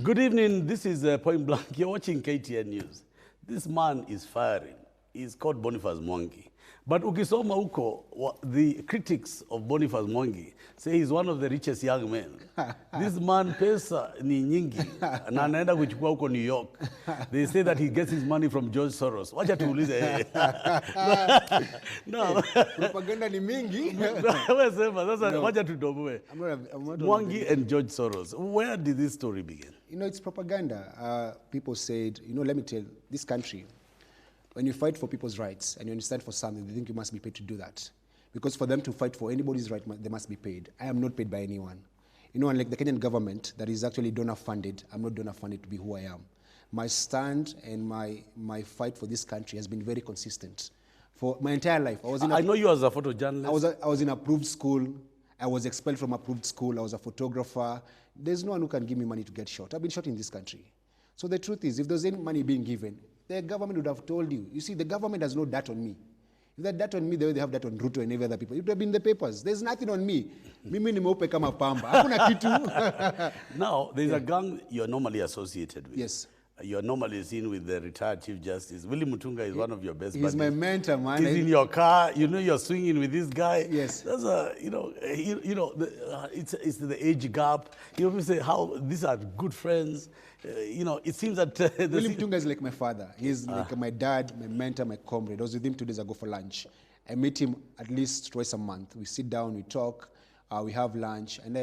Good evening. This is Point Blank. You're watching KTN News. This man is firing. He's called Boniface Mwangi. But ukisoma huko, the critics of Boniface Mwangi say he's one of the richest young men. This man pesa ni nyingi na anaenda kuchukua huko New York. They say that he gets his money from George Soros. Wacha tuulize. No. Propaganda ni mingi. Sasa wacha tudomoe. Mwangi and George Soros. Where did this story begin? You know, it's propaganda. People said, you know, let me tell you, this country, when you fight for people's rights and you stand for something, they think you must be paid to do that. Because for them to fight for anybody's right, they must be paid. I am not paid by anyone. You know, unlike the Kenyan government that is actually donor-funded, I'm not donor-funded to be who I am. My stand and my fight for this country has been very consistent. For my entire life, I know you as a photojournalist. I was in approved school. I was expelled from approved school. I was a photographer. There's no one who can give me money to get shot. I've been shot in this country. So the truth is, if there's any money being given, the government would have told you. You see, the government has no dirt on me. If they had dirt on me, the way they have dirt on Ruto and every other people, it would have been in the papers. There's nothing on me. Mimi nimeupe kama pamba. Hakuna kitu. Now, there's a gang you're normally associated with. Yes. You're normally seen with the retired Chief Justice. WILLY MUTUNGA is one of your best buddies. He's my mentor, man. He's in your car. You know you're swinging with this guy. Yes. That's a, it's the age gap. You know, say how these are good friends. It seems that WILLY MUTUNGA is like my father. He's like my dad, my mentor, my comrade. I was with him 2 days ago for lunch. I meet him at least twice a month. We sit down, we talk, we have lunch, and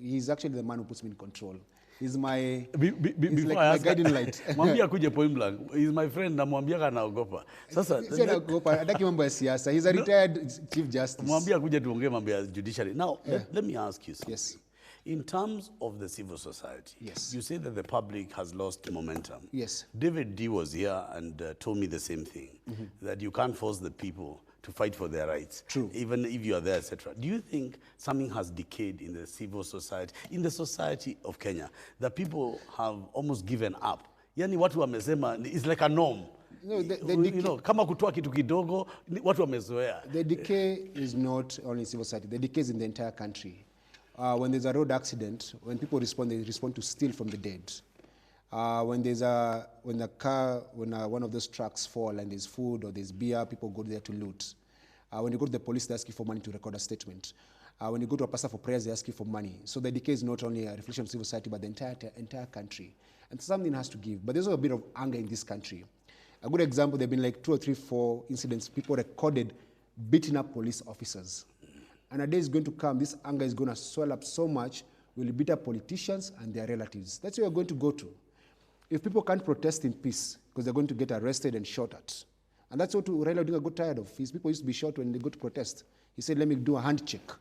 he's actually the man who puts me in control. He's my, he's like my guiding light. Mwambia kuje Point Blank. He's my friend na mwambia anaogopa. Sasa anaogopa, hataki mambo ya siasa. He's a retired Chief Justice. Mwambia kuje tuongee mambo ya judiciary. Now, let me ask you something. Yes. In terms of the civil society, yes, you say that the public has lost momentum. Yes. David D was here and told me the same thing, that you can't force the people to fight for their rights. True. Even if you are there, etc. Do you think something has decayed in the civil society, in the society of Kenya, that people have almost given up? Yani watu wamesema, it's like a norm. No, kama kutoa kitu kidogo, watu wamezoea. The decay is not only in civil society, the decay is in the entire country. When there's a road accident, when people respond, they respond to steal from the dead. When one of those trucks fall and there's food or there's beer, people go there to loot. When you go to the police, they ask you for money to record a statement. When you go to a pastor for prayers, they ask you for money. So the decay is not only a reflection of civil society, but the entire country. And something has to give. But there's also a bit of anger in this country. A good example, there have been like 2 or 3, 4 incidents, people recorded beating up police officers. And a day is going to come, this anger is going to swell up so much, we'll beat up politicians and their relatives. That's where we're going to go to. If people can't protest in peace, because they're going to get arrested and shot at. And that's what Raila got tired of. His people used to be shot when they go to protest. He said, let me do a handshake.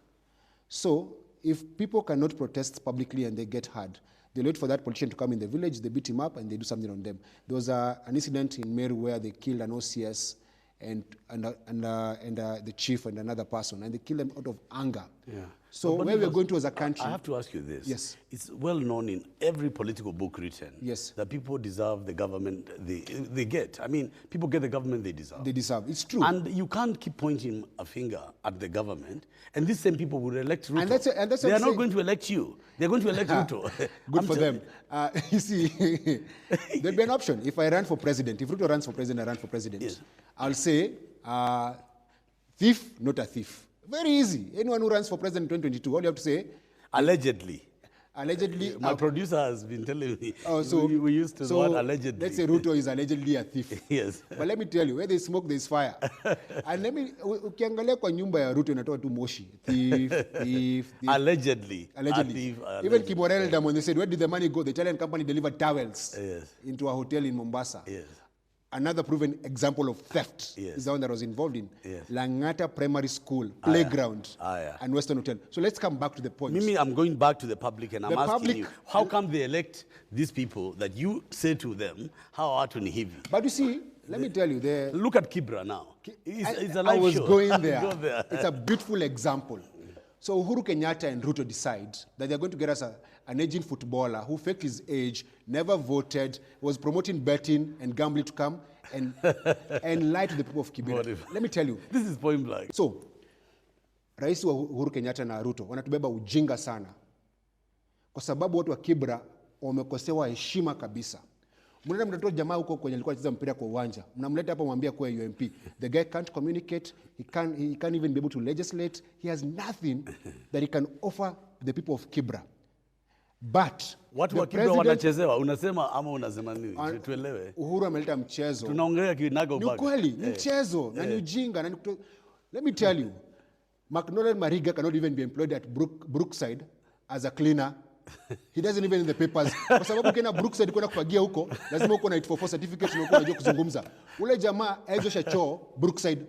So if people cannot protest publicly and they get hard, they wait for that politician to come in the village, they beat him up and they do something on them. There was an incident in Meru where they killed an OCS and the chief and another person, and they killed them out of anger. Yeah. So where we're going to as a country... I have to ask you this. Yes. It's well known in every political book written, yes, that people deserve the government they get. I mean, people get the government they deserve. They deserve. It's true. And you can't keep pointing a finger at the government, and these same people will elect Ruto. And that's they are not going to elect you. They're going to elect Ruto. Good for them. You see, there'll be an option. If I run for president, if Ruto runs for president, I run for president. Yes. I'll say, thief, not a thief. Very easy. Anyone who runs for president in 2022, all you have to say... Allegedly. Allegedly. My producer has been telling me, so we used to the word allegedly. Let's say Ruto is allegedly a thief. Yes. But let me tell you, where there's smoke, there's fire. And ukiangalia kwa nyumba ya Ruto inatoa tu moshi. Thief. Allegedly. Allegedly. Even Kimorel, when they said, where did the money go? The Italian company delivered towels into a hotel in Mombasa. Yes. Another proven example of theft is the one that was involved in Langata Primary School, playground, and Western Hotel. So let's come back to the point. Mimi, I'm going back to the public and I'm asking you, how come they elect these people that you say to them, how are to Nihivi? But you see, let me tell you, look at KIBRA now. It's a live show. I was going there. It's a beautiful example. So Uhuru Kenyatta and Ruto decide that they're going to get us an aging footballer who faked his age, never voted, was promoting betting and gambling to come and lie to the people of KIBRA. Let me tell you. This is point blank. So, Rais wa Uhuru Kenyatta na Ruto wanatubeba ujinga sana. Kwa sababu watu wa KIBRA wamekosewa heshima kabisa. Mnaenda mnatoa jamaa huko kwenye alikuwa anacheza mpira kwa uwanja. Mnamleta hapa mwambia kwa UMP. The guy can't communicate, he can't even be able to legislate. He has nothing that he can offer the people of KIBRA. But watu wa KIBRA wanachezewa, unasema ama unasema nini? Tuelewe. Uhuru ameleta mchezo. Tunaongelea kinaga ubaga. Ni kweli, ni mchezo, na ni ujinga, na ni let me tell you. McNaughton Mariga cannot even be employed at Brookside as a cleaner. He doesn't even in the papers. Kwa sababu ukienda Brookside kwenda kufagia huko, lazima uko na 844 certificate na uko unajua kuzungumza. Ule jamaa haijosha choo Brookside.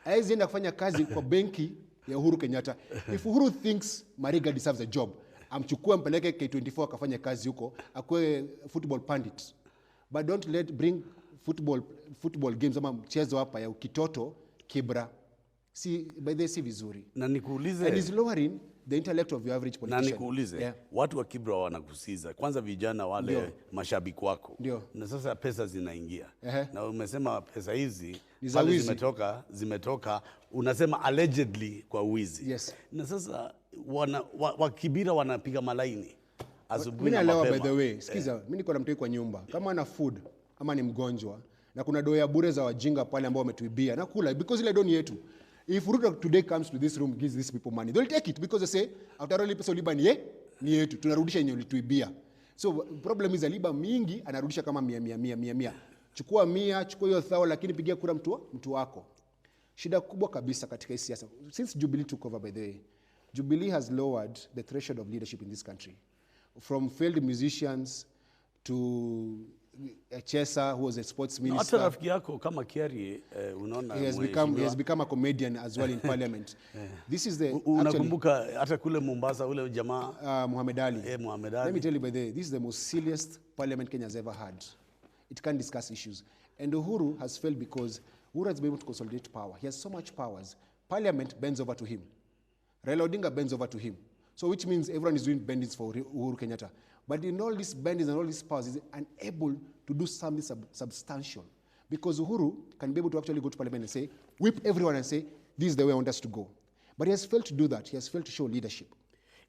Haizi enda kufanya kazi kwa benki ya Uhuru Kenyatta. If Uhuru thinks Mariga deserves a job, amchukue mpeleke K24 akafanya kazi huko, akwe football pundit. But don't bring football games ama mchezo hapa ya ukitoto KIBRA. Si by the si vizuri. Na nikuulize. And is lowering the intellect of your average politician. Na nikuulize, watu wa KIBRA wanakusiza. Kwanza vijana wale mashabiki wako. Na sasa pesa zinaingia. Na umesema pesa hizi zimetoka unasema allegedly kwa wizi. Yes. Na sasa wa KIBRA wanapiga malaini asubuhi na mapema. By the way, sikiza, mimi niko na mtu kwa nyumba. Kama ana food ama ni mgonjwa na kuna doya bure za wajinga pale ambao wametuibia na kula because ile doni yetu. If Ruto today comes to this room, gives these people money, they'll take it because they say, after all, pesa uliba ni yetu, tunarudisha yenye ulituibia. So problem is aliba mingi, anarudisha kama mia. Chukua 100, chukua hiyo 1,000, lakini pigia kura mtu wako. Shida kubwa kabisa katika hii siasa. Since Jubilee took over, by the way, Jubilee has lowered the threshold of leadership in this country. From failed musicians to Chesa, who was a sports minister. Hata rafiki yako kama Kiari, unaona he has become a comedian as well in parliament. This is the unakumbuka hata kule Mombasa ule jamaa Muhammad Ali. Muhammad Ali. Let me tell you by the way, this is the most silliest parliament Kenya has ever had. It can't discuss issues. And Uhuru has failed because Uhuru has been able to consolidate power. He has so much powers. Parliament bends over to him. Raila Odinga bends over to him. So which means everyone is doing bendings for Uhuru Kenyatta. But in all these bendings and all these powers, he's unable to do something substantial. Because Uhuru can be able to actually go to parliament and say, whip everyone and say, this is the way I want us to go. But he has failed to do that. He has failed to show leadership.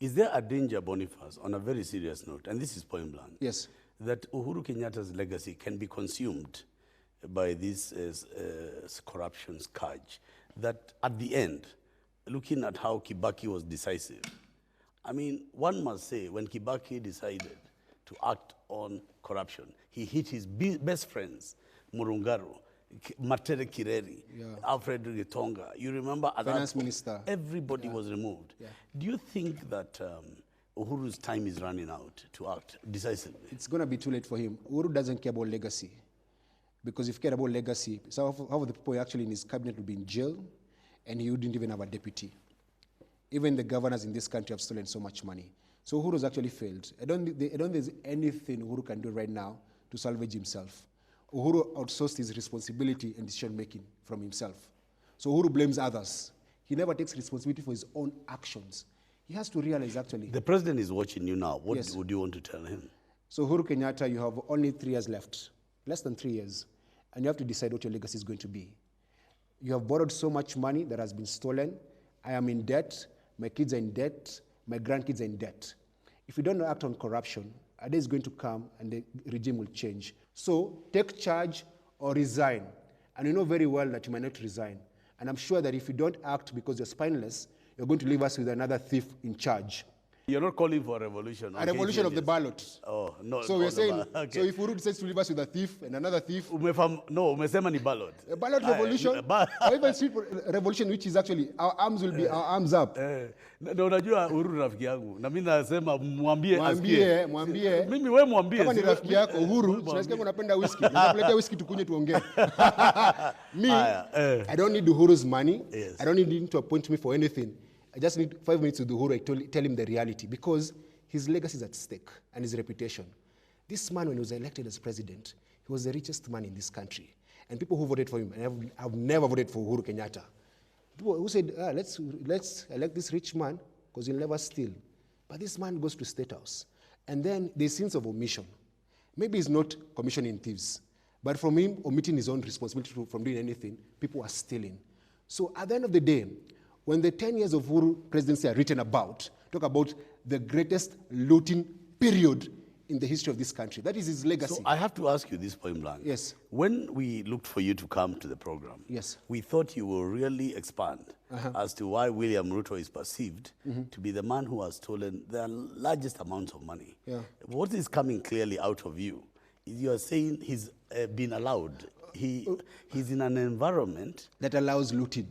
Is there a danger, Boniface, on a very serious note, and this is point blank, yes, that Uhuru Kenyatta's legacy can be consumed by this corruption scourge, that at the end, looking at how Kibaki was decisive, I mean, one must say, when Kibaki decided to act on corruption, he hit his best friends, Murungaru, Matere Kireri, Alfred Gitonga. You remember at Finance that point, Minister. Everybody was removed. Do you think that Uhuru's time is running out to act decisively? It's going to be too late for him. Uhuru doesn't care about legacy. Because if he cared about legacy, some of the people actually in his cabinet would be in jail, and he wouldn't even have a deputy. Even the governors in this country have stolen so much money. So Uhuru's actually failed. I don't think there's anything Uhuru can do right now to salvage himself. Uhuru outsourced his responsibility and decision-making from himself. So Uhuru blames others. He never takes responsibility for his own actions. He has to realize, actually. The president is watching you now. What would you want to tell him? So Uhuru Kenyatta, you have only 3 years left, less than 3 years, and you have to decide what your legacy is going to be. You have borrowed so much money that has been stolen. I am in debt. My kids are in debt. My grandkids are in debt. If you don't act on corruption, a day is going to come and the regime will change. So take charge or resign. And you know very well that you might not resign. And I'm sure that if you don't act because you're spineless, you're going to leave us with another thief in charge. You're not calling for a revolution. A revolution of the ballot. Oh, no. So we're saying, so if Uhuru decides to leave us with a thief and another thief. No, umesema ni ballot. A ballot revolution, or even street revolution, which is actually, our arms will be, our arms up. Na unajua Uhuru rafiki yangu, na mimi nasema mwambie. Mimi wewe mwambie. Kama ni rafiki yako Uhuru, tunasikia unapenda whiskey. Nakuletea whiskey tukunywe tuongee. Me, I don't need Uhuru's money. Yes. I don't need him to appoint me for anything. I just need 5 minutes with Uhuru. I tell him the reality because his legacy is at stake and his reputation. This man, when he was elected as president, he was the richest man in this country. And people who voted for him, and I've never voted for Uhuru Kenyatta. People who said, let's elect this rich man because he'll never steal. But this man goes to State House. And then there's sins of omission. Maybe he's not commissioning thieves, but from him omitting his own responsibility from doing anything, people are stealing. So at the end of the day, when the 10 years of Uhuru presidency are written about, talk about the greatest looting period in the history of this country. That is his legacy. So I have to ask you this point blank. Yes. When we looked for you to come to the program, Yes. we thought you will really expand as to why William Ruto is perceived to be the man who has stolen the largest amounts of money. Yeah. What is coming clearly out of you is you are saying he's been allowed. He's in an environment that allows looting.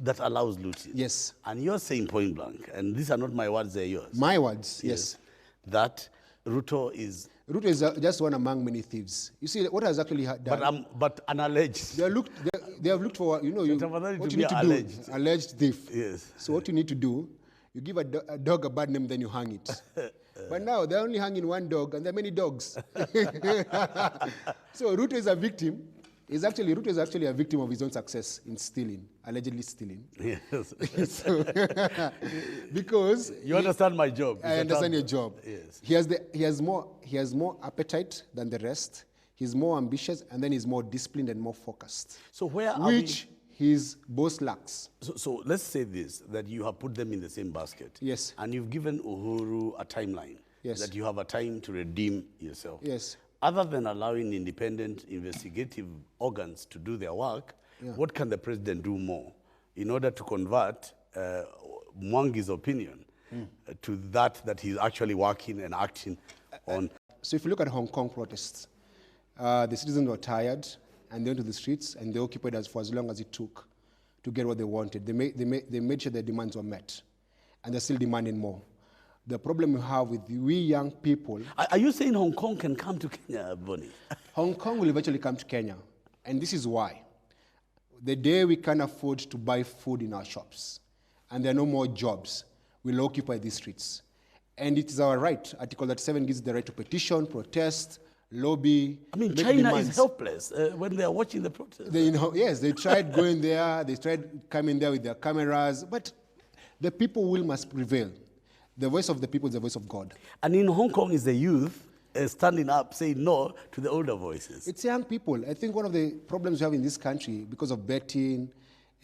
Yes. And you're saying point blank, and these are not my words, they're yours. My words, yes. That Ruto is just one among many thieves. You see, what has actually done? But an alleged. They have looked for, what you need to do. Alleged thief. Yes. So what you need to do, you give a dog a bad name, then you hang it. But now they're only hanging one dog, and there are many dogs. So Ruto is a victim. Ruto is actually a victim of his own success in stealing, allegedly stealing. Yes. So, because you understand my job. I understand your job. Yes. He has more appetite than the rest. He's more ambitious, and then he's more disciplined and more focused. So where are which his boss lacks. So let's say this, that you have put them in the same basket. Yes. And you've given Uhuru a timeline. Yes. That you have a time to redeem yourself. Yes. Other than allowing independent investigative organs to do their work, what can the president do more in order to convert Mwangi's opinion to that he's actually working and acting on? So if you look at Hong Kong protests, the citizens were tired and they went to the streets and they occupied us for as long as it took to get what they wanted. They made sure their demands were met, and they're still demanding more. The problem we have with we young people... Are you saying Hong Kong can come to Kenya, Bonnie? Hong Kong will eventually come to Kenya, and this is why. The day we can afford to buy food in our shops, and there are no more jobs, we'll occupy these streets. And it is our right. Article 37 gives the right to petition, protest, lobby. I mean, China is helpless when they are watching the protest. Yes, they tried going there, they tried coming there with their cameras, but the people must prevail. The voice of the people is the voice of God. And in Hong Kong is the youth standing up saying no to the older voices. It's young people. I think one of the problems we have in this country, because of betting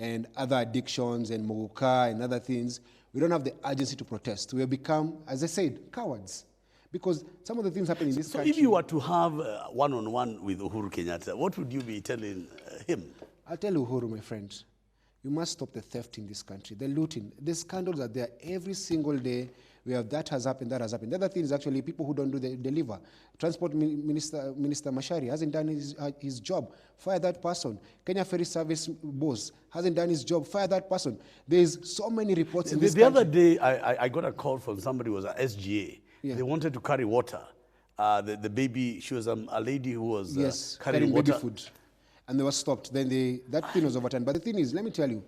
and other addictions and moguka and other things, we don't have the urgency to protest. We have become, as I said, cowards. Because some of the things happen in this country... So if you were to have one-on-one with Uhuru Kenyatta, what would you be telling him? I'll tell Uhuru, my friend, you must stop the theft in this country, the looting. The scandals are there every single day. We have that has happened, that has happened. The other thing is actually people who don't do the deliver. Transport Minister Mashari hasn't done his job. Fire that person. Kenya Ferry Service boss hasn't done his job. Fire that person. There's so many reports in this country. The other day, I got a call from somebody who was at SGA. Yeah. They wanted to carry water. The baby, she was a lady who was carrying water. Baby food. And they were stopped. Then that thing was overturned. But the thing is, let me tell you,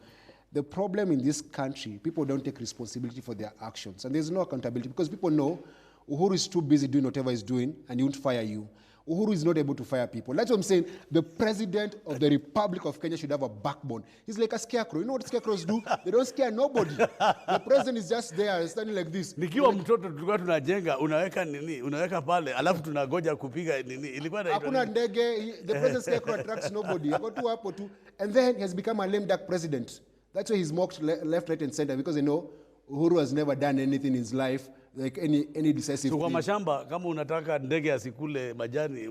the problem in this country, people don't take responsibility for their actions. And there's no accountability because people know Uhuru is too busy doing whatever he's doing and he won't fire you. Uhuru is not able to fire people. That's what I'm saying. The president of the Republic of Kenya should have a backbone. He's like a scarecrow. You know what scarecrows do? They don't scare nobody. The president is just there standing like this. Nikiwa mtoto tulikuwa tunajenga, unaweka pale, alafu tunagoja kupiga nini. Ilikuwa na hakuna ndege. The president scarecrow attracts nobody. Hapo tu. And then he has become a lame duck president. That's why he's mocked left, right, and center because they know Uhuru has never done anything in his life like any decisive thing. So kwa mashamba, kama unataka ndege asikule majani,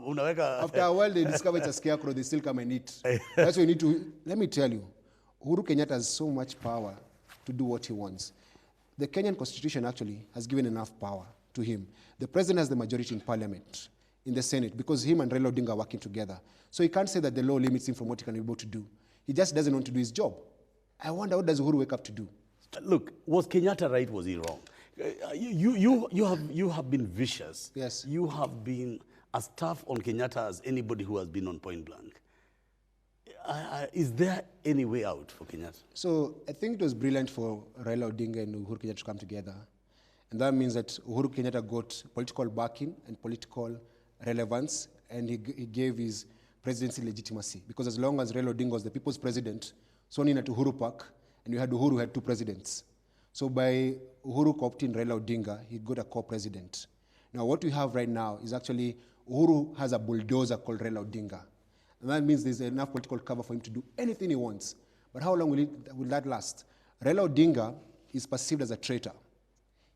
unaweka... After a while they discover it's a scarecrow, they still come and eat. That's why you need to... Let me tell you, Uhuru Kenyatta has so much power to do what he wants. The Kenyan constitution actually has given enough power to him. The president has the majority in parliament, in the Senate, because him and Raila Odinga are working together. So he can't say that the law limits him from what he can be able to do. He just doesn't want to do his job. I wonder, what does Uhuru wake up to do? Look, was Kenyatta right? Was he wrong? You have been vicious. Yes. You have been as tough on Kenyatta as anybody who has been on point blank. Is there any way out for Kenyatta? So I think it was brilliant for Raila Odinga and Uhuru Kenyatta to come together. And that means that Uhuru Kenyatta got political backing and political relevance, and he gave his presidency legitimacy. Because as long as Raila Odinga was the people's president, Soni at Uhuru Park, and you had Uhuru who had two presidents. So by Uhuru co-opting Raila Odinga, he got a co-president. Now what we have right now is actually Uhuru has a bulldozer called Raila Odinga. And that means there's enough political cover for him to do anything he wants. But how long will that last? Raila Odinga is perceived as a traitor.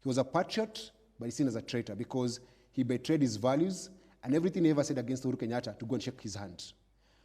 He was a patriot, but he's seen as a traitor because he betrayed his values, and everything he ever said against Uhuru Kenyatta to go and shake his hand.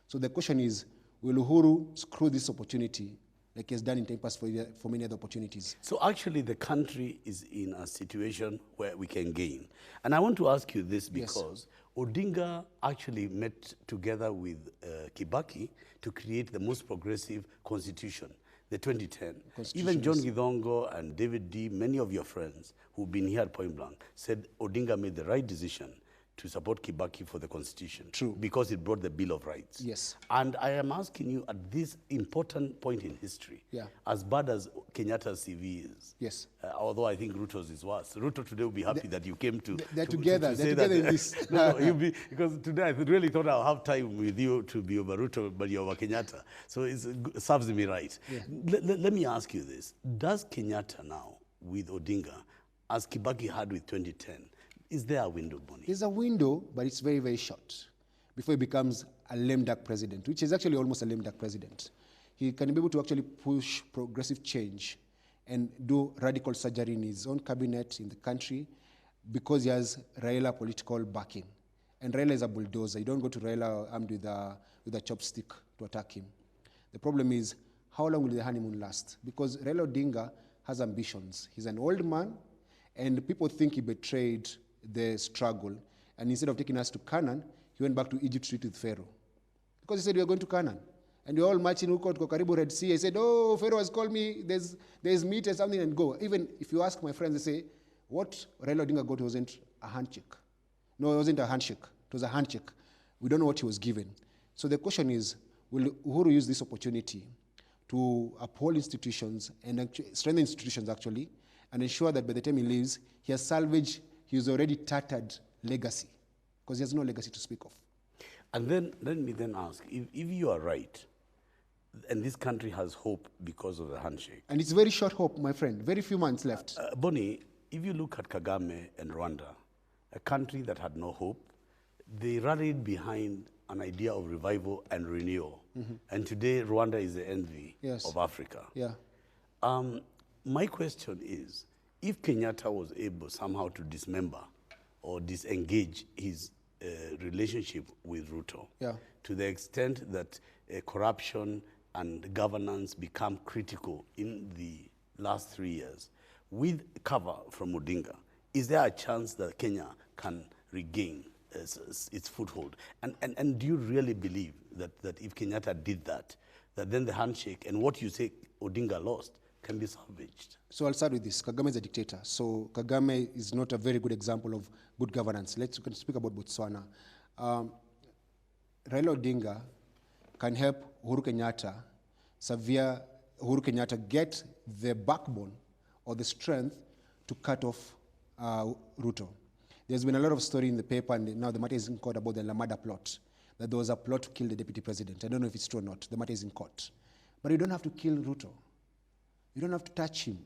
So the question is, will Uhuru screw this opportunity like he has done in time past for many other opportunities? So actually the country is in a situation where we can gain. And I want to ask you this because Odinga actually met together with Kibaki to create the most progressive constitution, the 2010. Even John Githongo and David D, many of your friends who've been here at Point Blank, said Odinga made the right decision to support Kibaki for the constitution. True. Because it brought the Bill of Rights. Yes. And I am asking you at this important point in history, as bad as Kenyatta's CV is, although I think Ruto's is worse. Ruto today will be happy that you came to They're to together. say They're together that, in this. no, you'll be, because today I really thought I'll have time with you to be over Ruto, but you're over Kenyatta. So it serves me right. Let me ask you this. Does Kenyatta now, with Odinga, as Kibaki had with 2010, is there a window, Bonnie? There's a window, but it's very, very short before he becomes a lame duck president, which is actually almost a lame duck president. He can be able to actually push progressive change and do radical surgery in his own cabinet in the country because he has Raila political backing. And Raila is a bulldozer. You don't go to Raila armed with a chopstick to attack him. The problem is, how long will the honeymoon last? Because Raila Odinga has ambitions. He's an old man, and people think he betrayed the struggle, and instead of taking us to Canaan, he went back to Egypt to eat with Pharaoh. Because he said, we are going to Canaan. And we all marching huko to Karibu Red Sea. He said, oh, Pharaoh has called me, there's meat and something, and go. Even if you ask my friends, they say, what Raila Odinga got wasn't a handshake. No, it wasn't a handshake. It was a handshake. We don't know what he was given. So the question is, will Uhuru use this opportunity to uphold institutions and strengthen institutions, actually, and ensure that by the time he leaves, he has salvaged his already tattered legacy, because he has no legacy to speak of. And then let me then ask, if you are right, and this country has hope because of the handshake. And it's very short hope, my friend, very few months left. Bonnie, if you look at Kagame and Rwanda, a country that had no hope, they rallied behind an idea of revival and renewal. And today, Rwanda is the envy of Africa. My question is, if Kenyatta was able somehow to dismember or disengage his relationship with Ruto, to the extent that corruption and governance become critical in the last 3 years, with cover from Odinga, is there a chance that Kenya can regain its foothold? And do you really believe that if Kenyatta did that, that then the handshake and what you say Odinga lost can be salvaged? So I'll start with this. Kagame is a dictator. So Kagame is not a very good example of good governance. Let's speak about Botswana. Raila Odinga can help Uhuru Kenyatta get the backbone or the strength to cut off Ruto. There's been a lot of story in the paper, and now the matter is in court about the MADA plot, that there was a plot to kill the deputy president. I don't know if it's true or not. The matter is in court. But you don't have to kill Ruto. You don't have to touch him.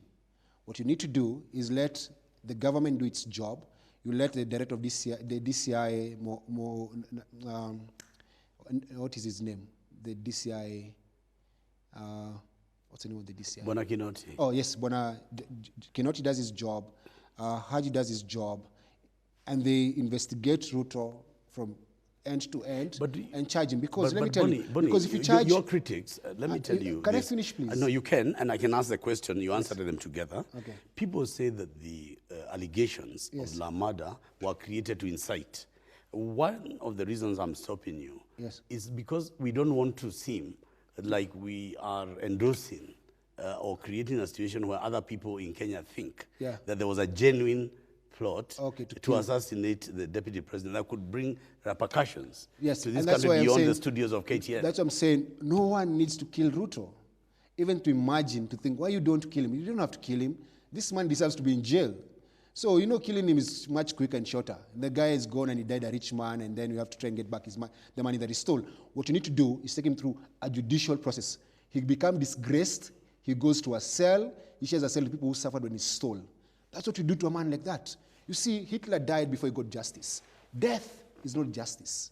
What you need to do is let the government do its job. You let the director of the DCI, what is his name? The DCI, what's the name of the DCI? Bona Kinoti. Oh, yes, Kinoti does his job. Haji does his job. And they investigate Ruto from end to end and charge him. Because let me tell you, because if you charge... Your critics, let me tell you... Can I finish, please? No, you can, and I can ask the question. You answered them together. Okay. People say that the allegations of LaMada were created to incite. One of the reasons I'm stopping you is because we don't want to seem like we are endorsing or creating a situation where other people in Kenya think that there was a genuine plot to assassinate the deputy president that could bring repercussions to this country beyond the studios of KTN. That's what I'm saying. No one needs to kill Ruto. Even to imagine, to think, why you don't kill him? You don't have to kill him. This man deserves to be in jail. So, you know, killing him is much quicker and shorter. The guy is gone and he died a rich man, and then you have to try and get back the money that he stole. What you need to do is take him through a judicial process. He becomes disgraced. He goes to a cell. He shares a cell with people who suffered when he stole. That's what you do to a man like that. You see, Hitler died before he got justice. Death is not justice.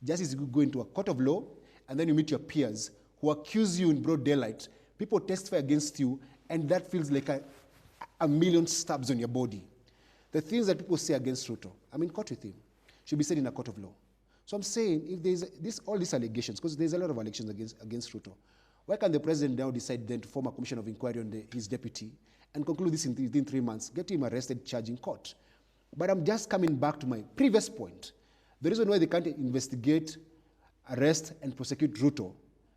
Justice is you go into a court of law, and then you meet your peers who accuse you in broad daylight. People testify against you, and that feels like a million stabs on your body. The things that people say against Ruto, I'm in court with him, should be said in a court of law. So I'm saying, if there's all these allegations, because there's a lot of allegations against Ruto, why can't the president now decide then to form a commission of inquiry on his deputy and conclude this within 3 months, get him arrested, charged in court? But I'm just coming back to my previous point. The reason why they can't investigate, arrest, and prosecute Ruto,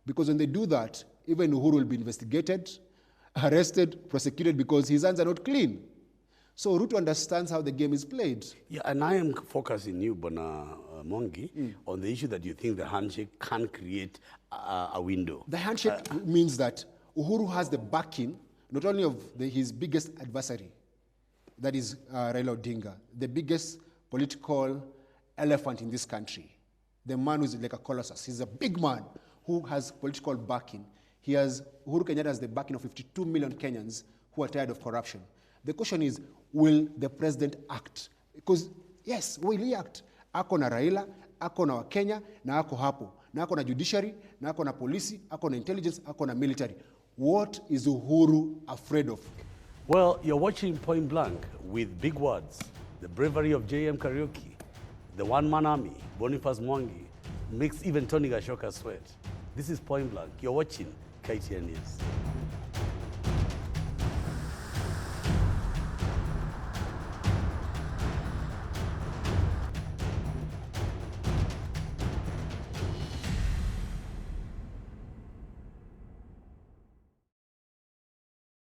because when they do that, even Uhuru will be investigated, arrested, prosecuted, because his hands are not clean. So Ruto understands how the game is played. Yeah, and I am focusing you, Mwangi, on the issue that you think the handshake can create a window. The handshake means that Uhuru has the backing, not only of his biggest adversary, that is Raila Odinga, the biggest political elephant in this country, the man who's like a colossus. He's a big man who has political backing. Uhuru Kenyatta has the backing of 52 million Kenyans who are tired of corruption. The question is, will the president act? Because, yes, will he act? Ako na Raila, ako na Kenya, na ako hapo. Na ako na judiciary, na ako na polisi, ako na intelligence, ako na military. What is Uhuru afraid of? Well, you're watching Point Blank with big words. The bravery of JM Karaoke, the one-man army, Boniface Mwangi, makes even Tony Gashoka sweat. This is Point Blank. You're watching KTN News.